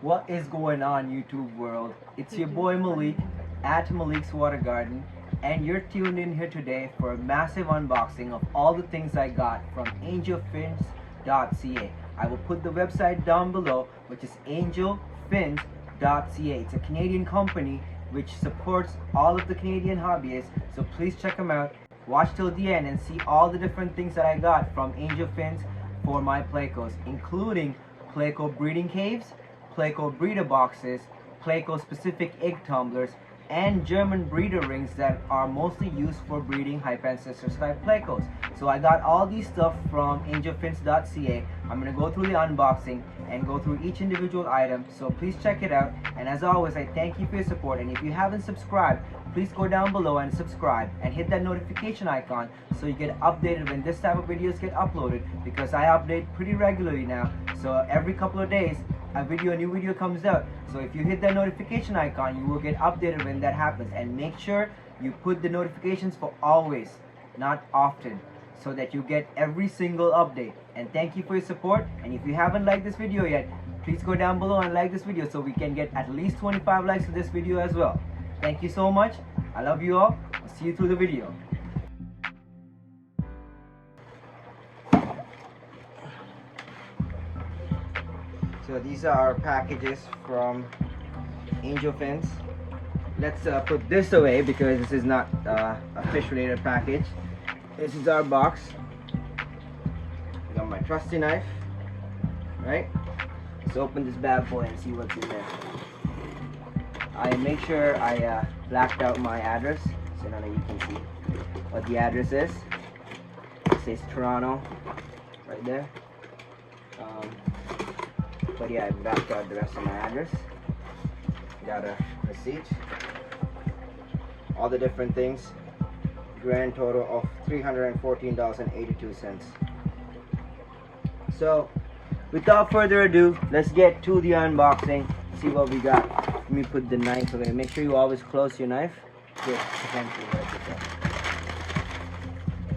What is going on, YouTube world? It's your boy Malik at Malik's Water Garden, and you're tuned in here today for a massive unboxing of all the things I got from Angelfins.ca. I will put the website down below, which is Angelfins.ca. It's a Canadian company which supports all of the Canadian hobbyists, so please check them out. Watch till the end and see all the different things that I got from Angelfins for my Plecos, including Pleco breeding caves, Pleco breeder boxes, Pleco specific egg tumblers, and German breeder rings that are mostly used for breeding hype ancestors type Plecos. So I got all these stuff from Angelfins.ca. I'm going to go through the unboxing and go through each individual item, so please check it out. And as always, I thank you for your support, and if you haven't subscribed, please go down below and subscribe and hit that notification icon so you get updated when this type of videos get uploaded, because I update pretty regularly now. So every couple of days a new video comes out. So if you hit that notification icon, you will get updated when that happens. And make sure you put the notifications for always, not often, so that you get every single update. And thank you for your support. And if you haven't liked this video yet, please go down below and like this video so we can get at least 25 likes to this video as well. Thank you so much. I love you all. I'll see you through the video. So these are our packages from Angelfins. Let's put this away because this is not a fish related package. This is our box. Got my trusty knife. Right? Let's open this bad boy and see what's in there. I make sure I blacked out my address so none of you can see what the address is. It says Toronto right there. But yeah, I blacked out the rest of my address. Got a receipt. All the different things. Grand total of $314.82. So, without further ado, let's get to the unboxing. See what we got. Let me put the knife away. Make sure you always close your knife.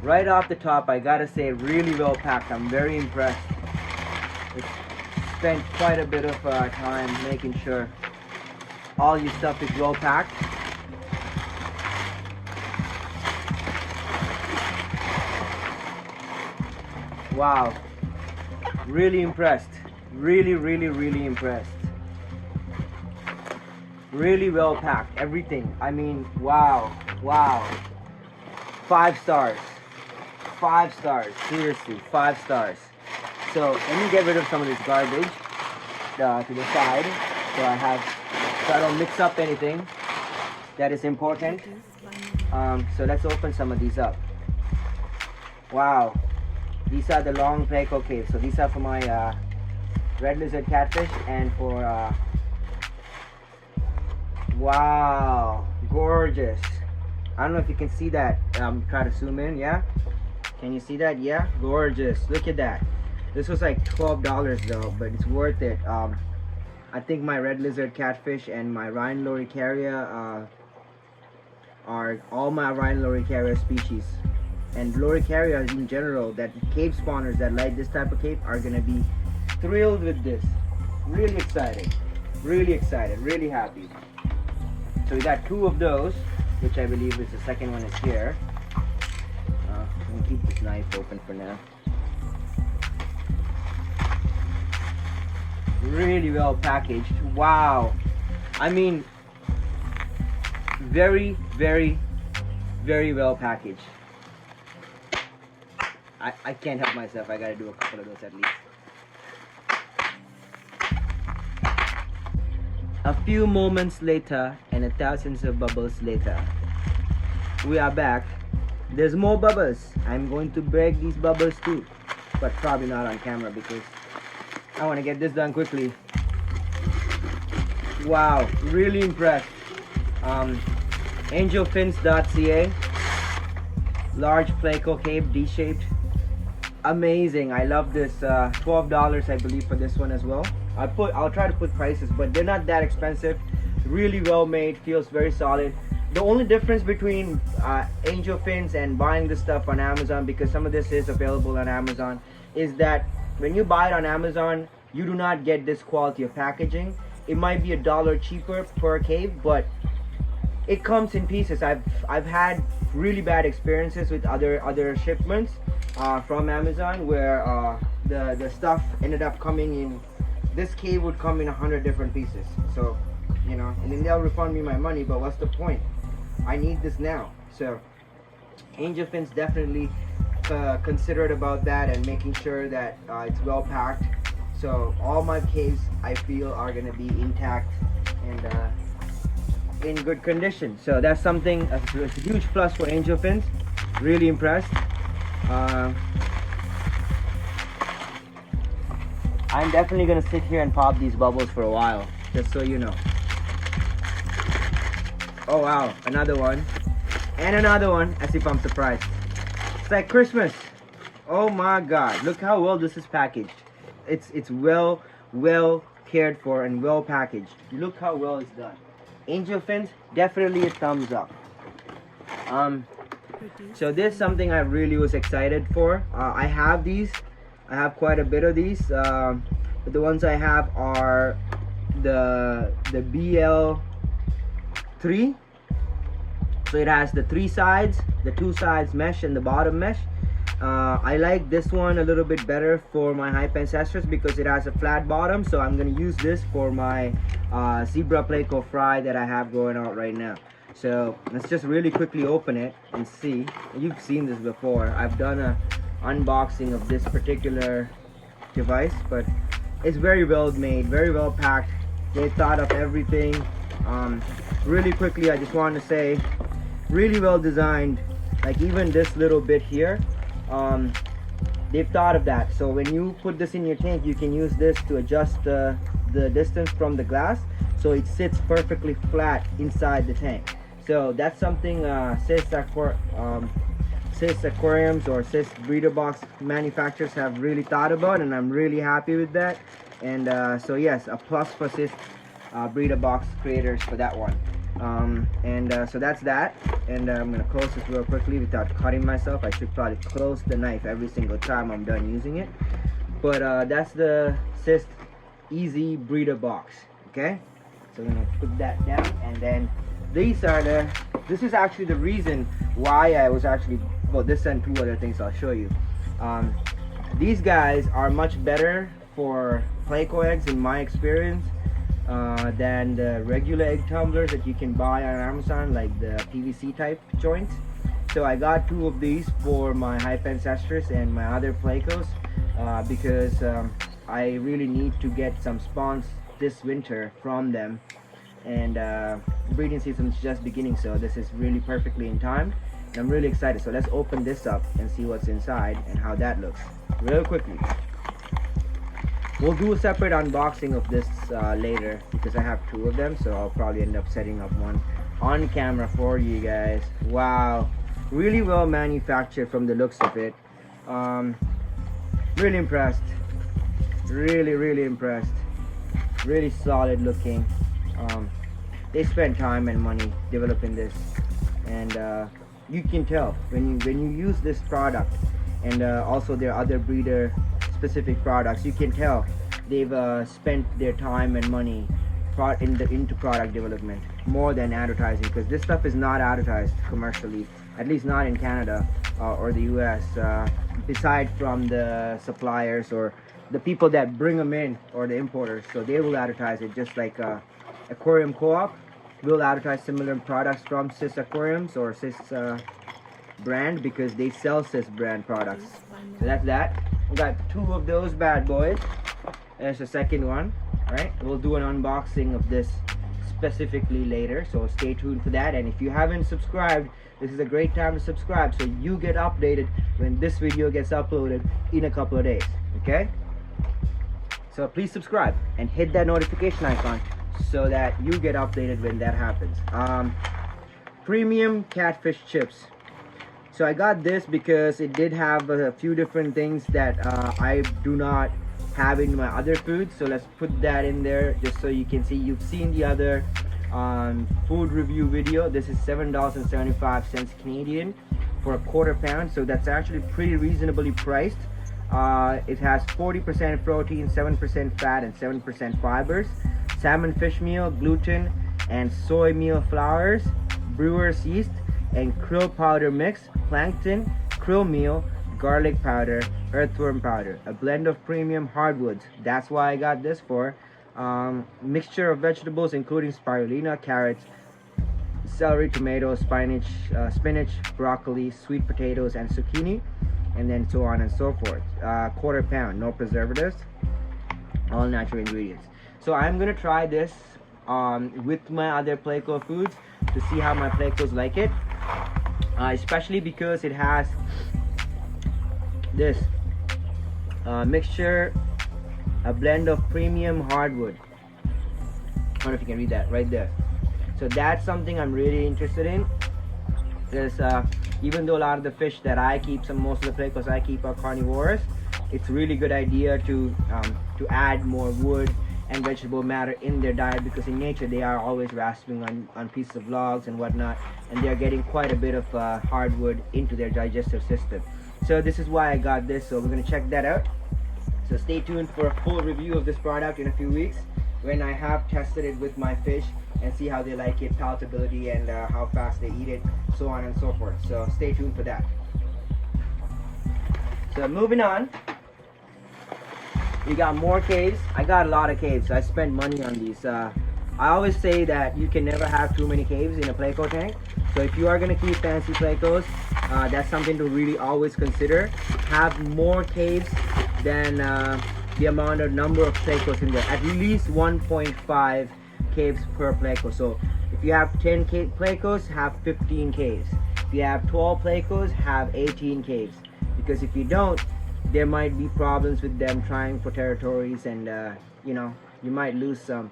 Right off the top, I gotta say, really well packed. I'm very impressed. It's spent quite a bit of time making sure all your stuff is well packed. Wow, really impressed. Really impressed. Really well packed, everything. I mean, wow. 5 stars. 5 stars, seriously, 5 stars. So let me get rid of some of this garbage to the side, so I don't mix up anything that is important. So let's open some of these up. Wow, these are the long Pleco caves. So these are for my red lizard catfish and for wow, gorgeous. I don't know if you can see that. Try to zoom in. Yeah, can you see that? Yeah, gorgeous. Look at that. This was like $12 though, but it's worth it. I think my red lizard catfish and my Rhine loricaria are all my Rhine loricaria species, and loricaria in general, that cave spawners that like this type of cave are gonna be thrilled with this. Really excited, really happy. So we got 2 of those, which I believe is the second one is here. I'm gonna keep this knife open for now. Really well packaged. Wow, I mean, very well packaged. I can't help myself. I gotta do a couple of those at least. A few moments later and thousands of bubbles later, we are back. There's more bubbles. I'm going to break these bubbles too, but probably not on camera because I want to get this done quickly. Wow, really impressed. Angelfins.ca, large Pleco cave, D-shaped. Amazing. I love this. $12 I believe for this one as well. I'll try to put prices, but they're not that expensive. Really well made, feels very solid. The only difference between Angelfins and buying this stuff on Amazon, because some of this is available on Amazon, is that when you buy it on Amazon, you do not get this quality of packaging, it might be $1 cheaper per cave, but it comes in pieces. I've had really bad experiences with other shipments from Amazon where the stuff ended up coming in. This cave would come in 100 different pieces. So, you know, and then they'll refund me my money. But what's the point? I need this now. So, Angelfins definitely considerate about that and making sure that it's well packed. So all my caves I feel are gonna be intact and in good condition. So that's something, it's a huge plus for Angelfins. Really impressed. I'm definitely gonna sit here and pop these bubbles for a while, just so you know. Oh wow, another one. And another one, as if I'm surprised. It's like Christmas. Oh my god, look how well this is packaged. It's well cared for and well packaged. Look how well it's done. Angelfins, definitely a thumbs up. So this is something I really was excited for. I have these. I have quite a bit of these. But the ones I have are the BL3. So it has the 3 sides, the 2 sides mesh and the bottom mesh. I like this one a little bit better for my hype ancestors because it has a flat bottom. So I'm gonna use this for my zebra Pleco fry that I have going out right now. So let's just really quickly open it and see. You've seen this before. I've done a unboxing of this particular device, but it's very well made, very well packed. They thought of everything. Really quickly, I just want to say, really well designed. Like even this little bit here, they've thought of that. So when you put this in your tank, you can use this to adjust the distance from the glass, so it sits perfectly flat inside the tank. So that's something cis aquariums or cis breeder box manufacturers have really thought about, and I'm really happy with that. And so yes, a plus for cis breeder box creators for that one. So that's that. And I'm gonna close this real quickly without cutting myself. I should probably close the knife every single time I'm done using it. But that's the cis easy breeder box. Okay, so I'm gonna put that down, and then these are this is actually the reason why I was actually, well, this and 2 other things I'll show you. These guys are much better for Pleco eggs in my experience than the regular egg tumblers that you can buy on Amazon, like the PVC type joints. So I got 2 of these for my hype ancestors and my other Plecos because I really need to get some spawns this winter from them, and breeding season is just beginning, so this is really perfectly in time, and I'm really excited. So let's open this up and see what's inside and how that looks real quickly. We'll do a separate unboxing of this later because I have 2 of them, so I'll probably end up setting up one on camera for you guys. Wow, really well manufactured from the looks of it. Really impressed, really impressed. Really solid looking. They spent time and money developing this, and you can tell when you use this product, and also their other breeder specific products, you can tell they've spent their time and money into product development more than advertising, because this stuff is not advertised commercially, at least not in Canada or the US, beside from the suppliers or the people that bring them in, or the importers. So they will advertise it, just like Aquarium Co-op will advertise similar products from Cis Aquariums or Cis brand, because they sell Cis brand products. So that's that. We got 2 of those bad boys. There's the second one. Alright, we'll do an unboxing of this specifically later, so stay tuned for that. And if you haven't subscribed, this is a great time to subscribe so you get updated when this video gets uploaded in a couple of days. Okay, so please subscribe and hit that notification icon so that you get updated when that happens. Premium catfish chips. So I got this because it did have a few different things that I do not have in my other foods. So let's put that in there just so you can see. You've seen the other food review video. This is $7.75 Canadian for a quarter pound. So that's actually pretty reasonably priced. It has 40% protein, 7% fat, and 7% fibers. salmon fish meal, gluten and soy meal flours, brewer's yeast, and krill powder mix, plankton, krill meal, garlic powder, earthworm powder, a blend of premium hardwoods. That's why I got this for. Mixture of vegetables including spirulina, carrots, celery, tomatoes, spinach, broccoli, sweet potatoes, and zucchini, and then so on and so forth. Quarter pound, no preservatives, all natural ingredients. So I'm gonna try this with my other Pleco foods to see how my Plecos like it, especially because it has this mixture, a blend of premium hardwood. I don't know if you can read that right there. So that's something I'm really interested in, because even though a lot of the fish that I keep, most of the Plecos I keep are carnivorous, it's a really good idea to add more wood and vegetable matter in their diet, because in nature they are always rasping on pieces of logs and whatnot, and they're getting quite a bit of hardwood into their digestive system. So this is why I got this, so we're going to check that out. So stay tuned for a full review of this product in a few weeks when I have tested it with my fish and see how they like it, palatability, and how fast they eat it, so on and so forth. So stay tuned for that. So moving on, we got more caves. I got a lot of caves. I spent money on these. I always say that you can never have too many caves in a Pleco tank. So if you are going to keep fancy Plecos, that's something to really always consider. Have more caves than the amount of number of Plecos in there. At least 1.5 caves per Pleco. So if you have 10 Plecos, have 15 caves. If you have 12 Plecos, have 18 caves. Because if you don't, there might be problems with them trying for territories, and you know, you might lose some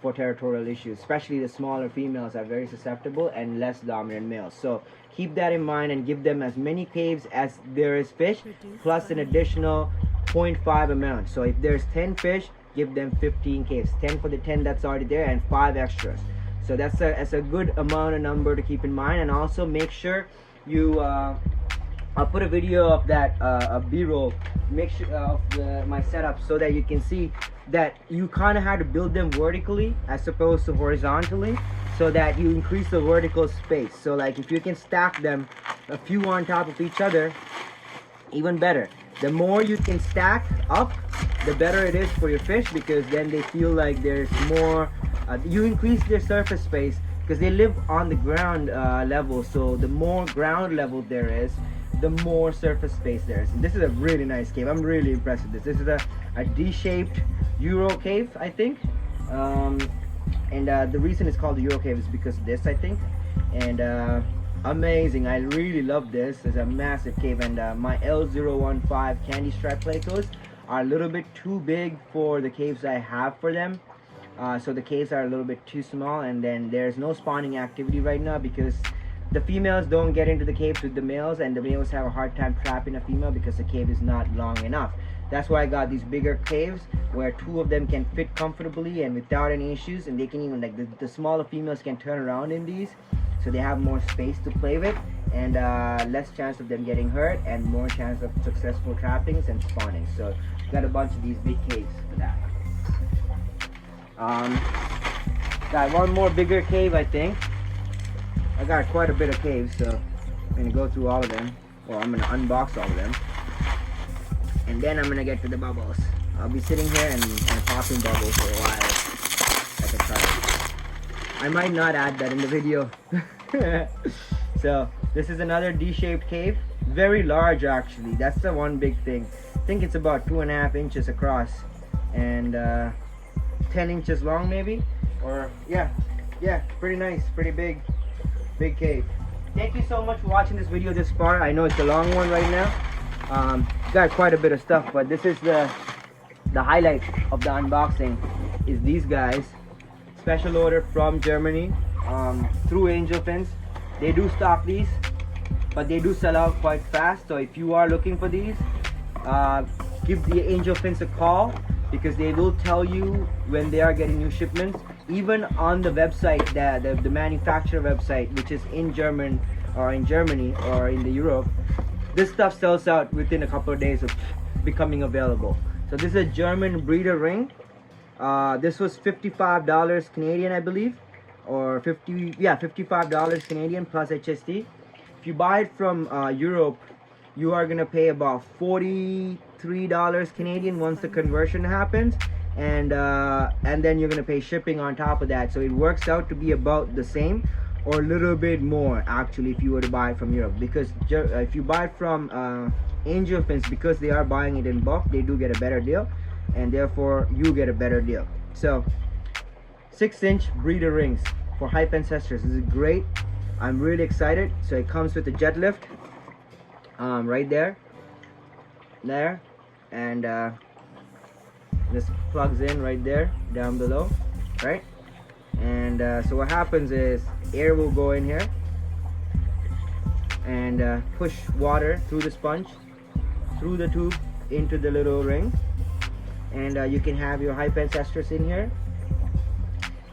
for territorial issues. Especially the smaller females are very susceptible and less dominant males. So keep that in mind and give them as many caves as there is fish, plus an additional 0.5 amount. So if there's 10 fish, give them 15 caves, 10 for the 10 that's already there and 5 extras. So that's a good amount of number to keep in mind. And also make sure you I'll put a video of that, a B-roll, make sure of my setup, so that you can see that you kind of have to build them vertically as opposed to horizontally, so that you increase the vertical space. So like if you can stack them a few on top of each other, even better. The more you can stack up, the better it is for your fish, because then they feel like there's more, you increase their surface space, because they live on the ground level. So the more ground level there is, the more surface space there is. And this is a really nice cave. I'm really impressed with this. This is a D-shaped Euro cave, I think. And the reason it's called the Euro cave is because of this, I think. And amazing. I really love this. It's a massive cave. And my L015 candy stripe Plecos are a little bit too big for the caves I have for them. So the caves are a little bit too small, and then there's no spawning activity right now because the females don't get into the caves with the males, and the males have a hard time trapping a female because the cave is not long enough. That's why I got these bigger caves where 2 of them can fit comfortably and without any issues, and they can even, like, the smaller females can turn around in these, so they have more space to play with, and less chance of them getting hurt, and more chance of successful trappings and spawning. So got a bunch of these big caves for that. Got one more bigger cave, I think. I got quite a bit of caves, so I'm gonna go through all of them. Well, I'm gonna unbox all of them, and then I'm gonna get to the bubbles. I'll be sitting here and popping bubbles for a while. I can try. I might not add that in the video. So this is another D-shaped cave, very large actually. That's the one big thing. I think it's about 2.5 inches across and 10 inches long, maybe, or yeah, pretty nice, pretty big cave. Thank you so much for watching this video this far. I know it's a long one right now. Got quite a bit of stuff, but this is the highlight of the unboxing is these guys. Special order from Germany through Angelfins. They do stock these, but they do sell out quite fast. So if you are looking for these, give the Angelfins a call, because they will tell you when they are getting new shipments. Even on the website, the manufacturer website, which is in Germany or in the Europe, this stuff sells out within a couple of days of becoming available. So this is a German breeder ring. This was $55 Canadian, I believe, or $55 Canadian plus HST. If you buy it from Europe, you are gonna pay about $43 Canadian once the conversion happens, and then you're gonna pay shipping on top of that. So it works out to be about the same, or a little bit more actually, if you were to buy it from Europe. Because if you buy it from Angelfins, because they are buying it in bulk, they do get a better deal, and therefore you get a better deal. So 6-inch breeder rings for hype ancestors. This is great. I'm really excited. So it comes with a jet lift, right there, and this plugs in right there down below, right? And so what happens is air will go in here and push water through the sponge, through the tube, into the little ring, and you can have your hype ancestors in here.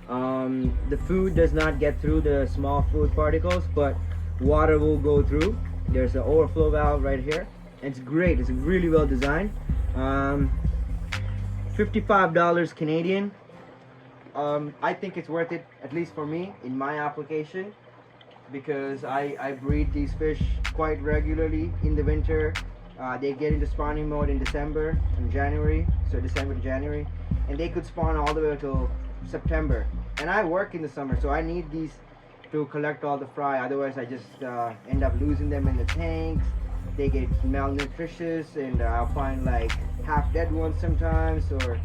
The food does not get through the small food particles, but water will go through. There's an overflow valve right here. It's great. It's really well designed. $55 Canadian. I think it's worth it, at least for me, in my application, because I breed these fish quite regularly in the winter. They get into spawning mode in December and January, so December to January, and they could spawn all the way until September. And I work in the summer, so I need these to collect all the fry, otherwise I just end up losing them in the tanks. They get malnutritious, and I'll find like half dead ones sometimes, or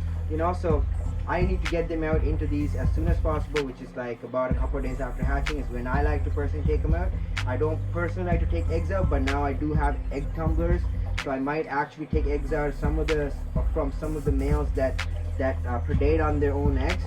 so I need to get them out into these as soon as possible, which is like about a couple of days after hatching is when I like to personally take them out. I don't personally like to take eggs out, but now I do have egg tumblers, so I might actually take eggs out from some of the males that predate on their own eggs.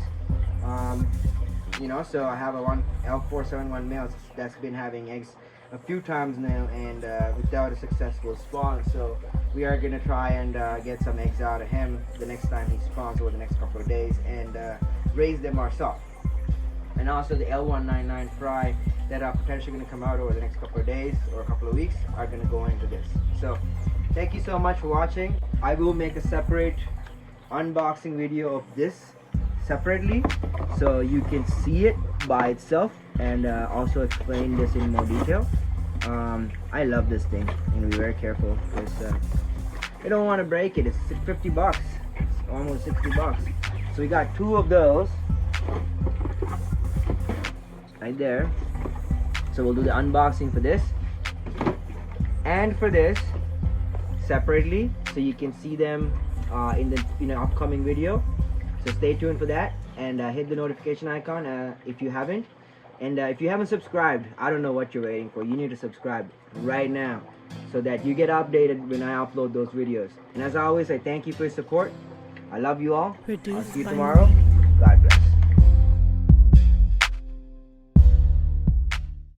So I have a L471 male that's been having eggs a few times now, and without a successful spawn. So we are gonna try and get some eggs out of him the next time he spawns over the next couple of days, and raise them ourselves. And also the L199 fry that are potentially gonna come out over the next couple of days or a couple of weeks are gonna go into this. So thank you so much for watching. I will make a separate unboxing video of this separately, so you can see it by itself, and also explain this in more detail. I love this thing, and be very careful because you don't want to break it. It's 50 bucks. It's almost 60 bucks. So we got 2 of those right there. So we'll do the unboxing for this and for this separately, so you can see them in the upcoming video. So stay tuned for that, and hit the notification icon if you haven't. And if you haven't subscribed, I don't know what you're waiting for. You need to subscribe right now so that you get updated when I upload those videos. And as always, I thank you for your support. I love you all. I'll see you tomorrow. God bless.